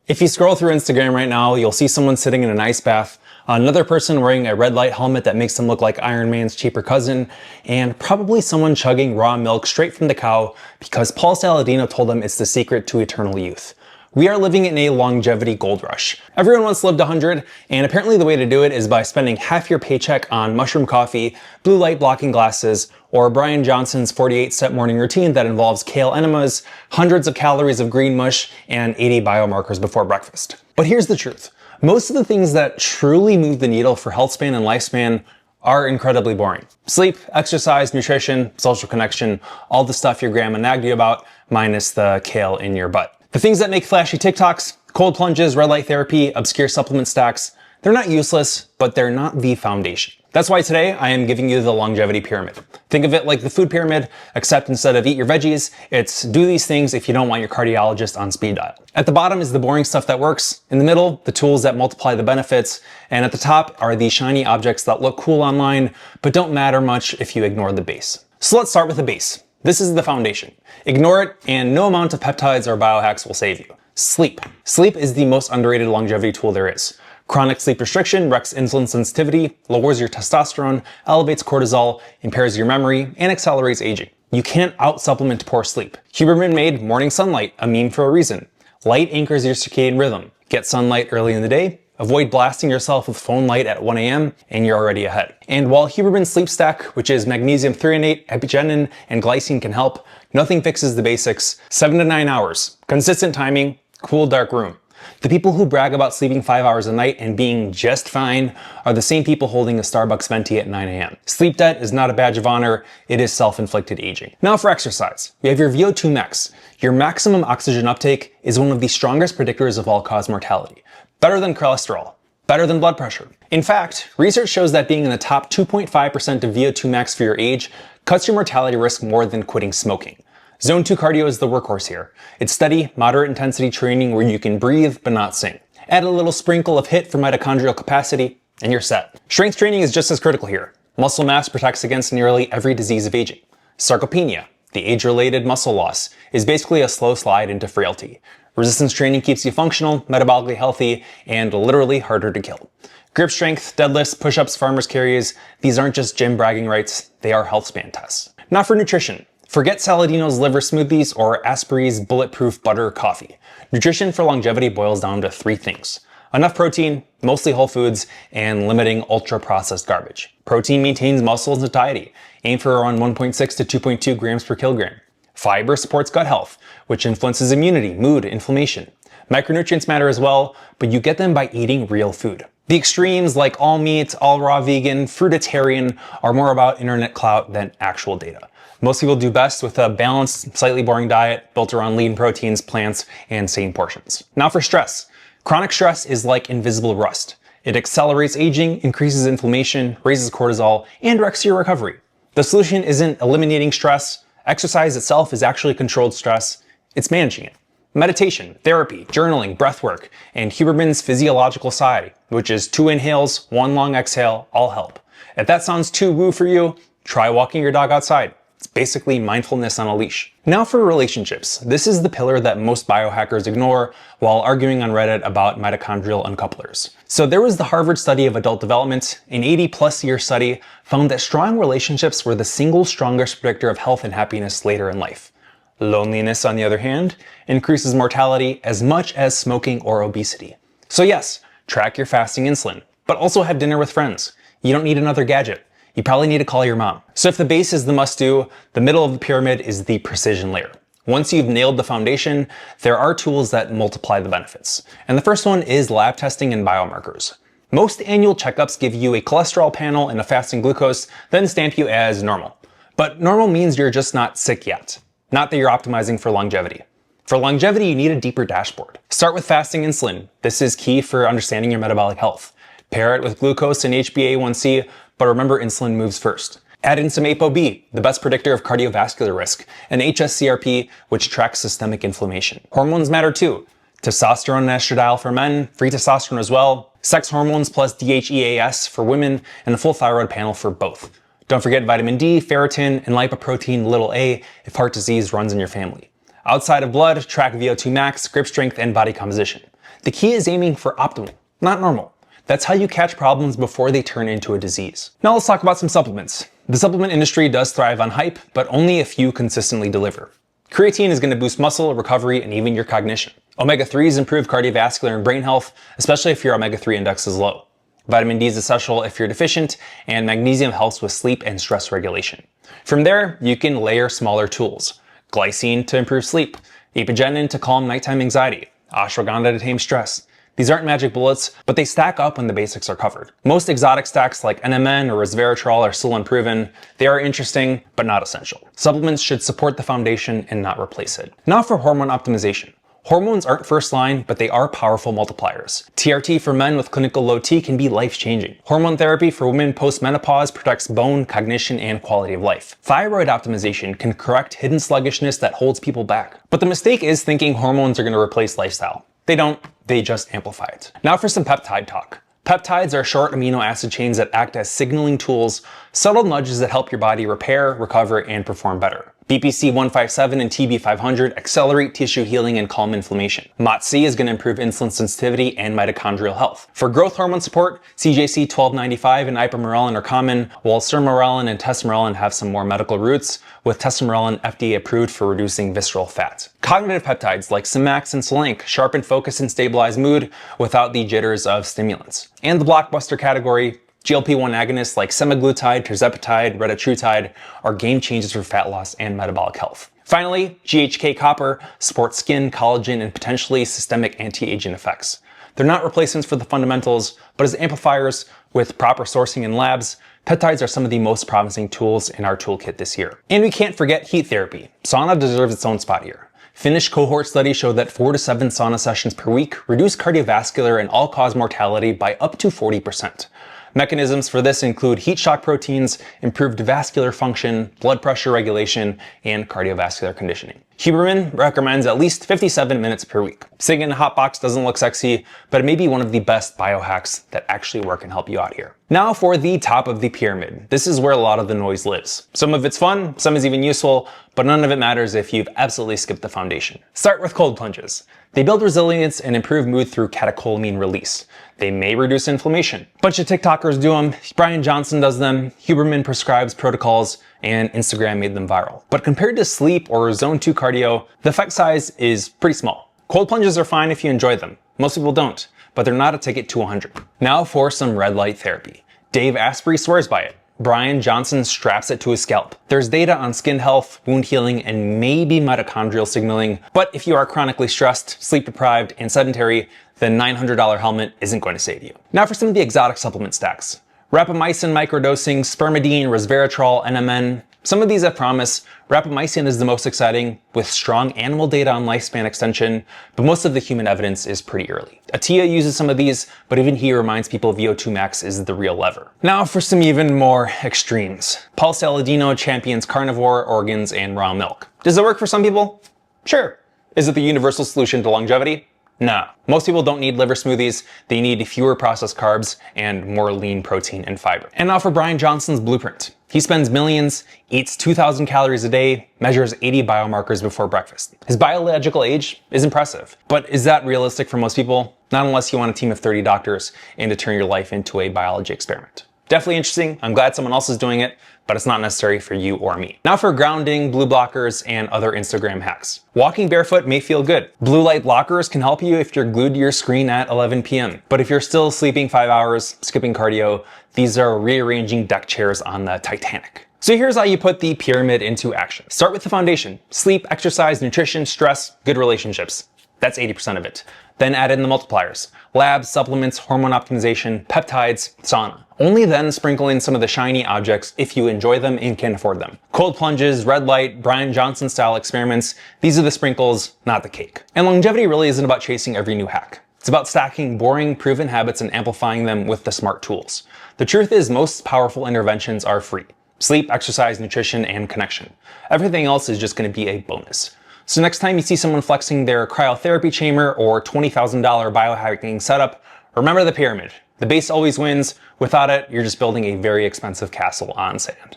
If you scroll through Instagram right now, you'll see someone sitting in an ice bath, another person wearing a red light helmet that makes them look like Iron Man's cheaper cousin, and probably someone chugging raw milk straight from the cow because Paul Saladino told them it's the secret to eternal youth. We are living in a longevity gold rush. Everyone wants to live to 100, and apparently the way to do it is by spending half your paycheck on mushroom coffee, blue light blocking glasses, or Bryan Johnson's 48-step morning routine that involves kale enemas, hundreds of calories of green mush, and 80 biomarkers before breakfast. But here's the truth. Most of the things that truly move the needle for health span and lifespan are incredibly boring. Sleep, exercise, nutrition, social connection, all the stuff your grandma nagged you about, minus the kale in your butt. The things that make flashy TikToks, cold plunges, red light therapy, obscure supplement stacks, they're not useless, but they're not the foundation. That's why today I am giving you the longevity pyramid. Think of it like the food pyramid, except instead of eat your veggies, it's do these things if you don't want your cardiologist on speed dial. At the bottom is the boring stuff that works, in the middle, the tools that multiply the benefits, and at the top are the shiny objects that look cool online, but don't matter much if you ignore the base. So let's start with the base. This is the foundation. Ignore it, and no amount of peptides or biohacks will save you. Sleep. Sleep is the most underrated longevity tool there is. Chronic sleep restriction wrecks insulin sensitivity, lowers your testosterone, elevates cortisol, impairs your memory, and accelerates aging. You can't out-supplement poor sleep. Huberman made morning sunlight a meme for a reason. Light anchors your circadian rhythm. Get sunlight early in the day, avoid blasting yourself with phone light at 1 a.m., and you're already ahead. And while Huberman's sleep stack, which is magnesium threonate, epigenin, and glycine can help, nothing fixes the basics. 7 to 9 hours, consistent timing, cool dark room. The people who brag about sleeping 5 hours a night and being just fine are the same people holding a Starbucks venti at 9 a.m. Sleep debt is not a badge of honor, it is self-inflicted aging. Now for exercise. We have your VO2 max. Your maximum oxygen uptake is one of the strongest predictors of all-cause mortality. Better than cholesterol, better than blood pressure. In fact, research shows that being in the top 2.5% of VO2 max for your age cuts your mortality risk more than quitting smoking. Zone 2 cardio is the workhorse here. It's steady, moderate intensity training where you can breathe but not sing. Add a little sprinkle of HIIT for mitochondrial capacity, and you're set. Strength training is just as critical here. Muscle mass protects against nearly every disease of aging. Sarcopenia, the age-related muscle loss, is basically a slow slide into frailty. Resistance training keeps you functional, metabolically healthy, and literally harder to kill. Grip strength, deadlifts, push-ups, farmer's carries, these aren't just gym bragging rights, they are health span tests. Now for nutrition. Forget Saladino's liver smoothies or Aspre's bulletproof butter coffee. Nutrition for longevity boils down to 3 things. Enough protein, mostly whole foods, and limiting ultra-processed garbage. Protein maintains muscle and satiety. Aim for around 1.6 to 2.2 grams per kilogram. Fiber supports gut health, which influences immunity, mood, inflammation. Micronutrients matter as well, but you get them by eating real food. The extremes like all meat, all raw vegan, fruitarian are more about internet clout than actual data. Most people do best with a balanced, slightly boring diet built around lean proteins, plants, and sane portions. Now for stress. Chronic stress is like invisible rust. It accelerates aging, increases inflammation, raises cortisol, and wrecks your recovery. The solution isn't eliminating stress. Exercise itself is actually controlled stress. It's managing it. Meditation, therapy, journaling, breathwork, and Huberman's physiological side, which is 2 inhales, 1 long exhale, all help. If that sounds too woo for you, try walking your dog outside. It's basically mindfulness on a leash. Now for relationships. This is the pillar that most biohackers ignore while arguing on Reddit about mitochondrial uncouplers. So there was the Harvard study of adult development. An 80+ year study found that strong relationships were the single strongest predictor of health and happiness later in life. Loneliness, on the other hand, increases mortality as much as smoking or obesity. So yes, track your fasting insulin, but also have dinner with friends. You don't need another gadget. You probably need to call your mom. So if the base is the must-do, the middle of the pyramid is the precision layer. Once you've nailed the foundation, there are tools that multiply the benefits. And the first one is lab testing and biomarkers. Most annual checkups give you a cholesterol panel and a fasting glucose, then stamp you as normal. But normal means you're just not sick yet. Not that you're optimizing for longevity. For longevity, you need a deeper dashboard. Start with fasting insulin. This is key for understanding your metabolic health. Pair it with glucose and HbA1c, but remember insulin moves first. Add in some ApoB, the best predictor of cardiovascular risk, and HSCRP, which tracks systemic inflammation. Hormones matter too. Testosterone and estradiol for men, free testosterone as well, sex hormones plus DHEAS for women, and a full thyroid panel for both. Don't forget vitamin D, ferritin, and lipoprotein a if heart disease runs in your family. Outside of blood, track VO2 max, grip strength, and body composition. The key is aiming for optimal, not normal. That's how you catch problems before they turn into a disease. Now let's talk about some supplements. The supplement industry does thrive on hype, but only a few consistently deliver. Creatine is going to boost muscle, recovery, and even your cognition. Omega-3s improve cardiovascular and brain health, especially if your omega-3 index is low. Vitamin D is essential if you're deficient, and magnesium helps with sleep and stress regulation. From there, you can layer smaller tools. Glycine to improve sleep, apigenin to calm nighttime anxiety, ashwagandha to tame stress. These aren't magic bullets, but they stack up when the basics are covered. Most exotic stacks like NMN or resveratrol are still unproven. They are interesting, but not essential. Supplements should support the foundation and not replace it. Now for hormone optimization. Hormones aren't first line, but they are powerful multipliers. TRT for men with clinical low T can be life-changing. Hormone therapy for women post-menopause protects bone, cognition, and quality of life. Thyroid optimization can correct hidden sluggishness that holds people back. But the mistake is thinking hormones are going to replace lifestyle. They don't, they just amplify it. Now for some peptide talk. Peptides are short amino acid chains that act as signaling tools, subtle nudges that help your body repair, recover, and perform better. BPC 157 and TB 500 accelerate tissue healing and calm inflammation. MOTS-C is going to improve insulin sensitivity and mitochondrial health. For growth hormone support, CJC 1295 and ipamorelin are common, while sermorelin and tesamorelin have some more medical roots, with tesamorelin FDA approved for reducing visceral fat. Cognitive peptides like Simax and Selenk sharpen focus and stabilize mood without the jitters of stimulants. And the blockbuster category, GLP-1 agonists like semaglutide, tirzepatide, retatrutide are game changers for fat loss and metabolic health. Finally, GHK copper supports skin, collagen, and potentially systemic anti-aging effects. They're not replacements for the fundamentals, but as amplifiers with proper sourcing in labs, peptides are some of the most promising tools in our toolkit this year. And we can't forget heat therapy. Sauna deserves its own spot here. Finnish cohort studies show that 4 to 7 sauna sessions per week reduce cardiovascular and all-cause mortality by up to 40%. Mechanisms for this include heat shock proteins, improved vascular function, blood pressure regulation, and cardiovascular conditioning. Huberman recommends at least 57 minutes per week. Sitting in a hot box doesn't look sexy, but it may be one of the best biohacks that actually work and help you out here. Now for the top of the pyramid. This is where a lot of the noise lives. Some of it's fun, some is even useful, but none of it matters if you've absolutely skipped the foundation. Start with cold plunges. They build resilience and improve mood through catecholamine release. They may reduce inflammation. A bunch of TikTokers do them, Bryan Johnson does them, Huberman prescribes protocols, and Instagram made them viral. But compared to sleep or zone 2 cardio, the effect size is pretty small. Cold plunges are fine if you enjoy them. Most people don't, but they're not a ticket to 100. Now for some red light therapy. Dave Asprey swears by it. Bryan Johnson straps it to his scalp. There's data on skin health, wound healing, and maybe mitochondrial signaling, but if you are chronically stressed, sleep deprived, and sedentary, the $900 helmet isn't going to save you. Now for some of the exotic supplement stacks. Rapamycin microdosing, spermidine, resveratrol, NMN. Some of these have promise. Rapamycin is the most exciting, with strong animal data on lifespan extension, but most of the human evidence is pretty early. Atia uses some of these, but even he reminds people VO2 max is the real lever. Now for some even more extremes. Pulse L-Adeno champions carnivore, organs, and raw milk. Does it work for some people? Sure. Is it the universal solution to longevity? Nah. Most people don't need liver smoothies, they need fewer processed carbs and more lean protein and fiber. And now for Bryan Johnson's blueprint. He spends millions, eats 2,000 calories a day, measures 80 biomarkers before breakfast. His biological age is impressive, but is that realistic for most people? Not unless you want a team of 30 doctors and to turn your life into a biology experiment. Definitely interesting, I'm glad someone else is doing it, but it's not necessary for you or me. Now for grounding, blue blockers, and other Instagram hacks. Walking barefoot may feel good. Blue light blockers can help you if you're glued to your screen at 11 p.m. But if you're still sleeping 5 hours, skipping cardio, these are rearranging deck chairs on the Titanic. So here's how you put the pyramid into action. Start with the foundation. Sleep, exercise, nutrition, stress, good relationships. That's 80% of it. Then add in the multipliers. Labs, supplements, hormone optimization, peptides, sauna. Only then sprinkle in some of the shiny objects if you enjoy them and can afford them. Cold plunges, red light, Bryan Johnson style experiments, these are the sprinkles, not the cake. And longevity really isn't about chasing every new hack. It's about stacking boring, proven habits and amplifying them with the smart tools. The truth is most powerful interventions are free. Sleep, exercise, nutrition, and connection. Everything else is just going to be a bonus. So next time you see someone flexing their cryotherapy chamber or $20,000 biohacking setup, remember the pyramid. The base always wins. Without it, you're just building a very expensive castle on sand.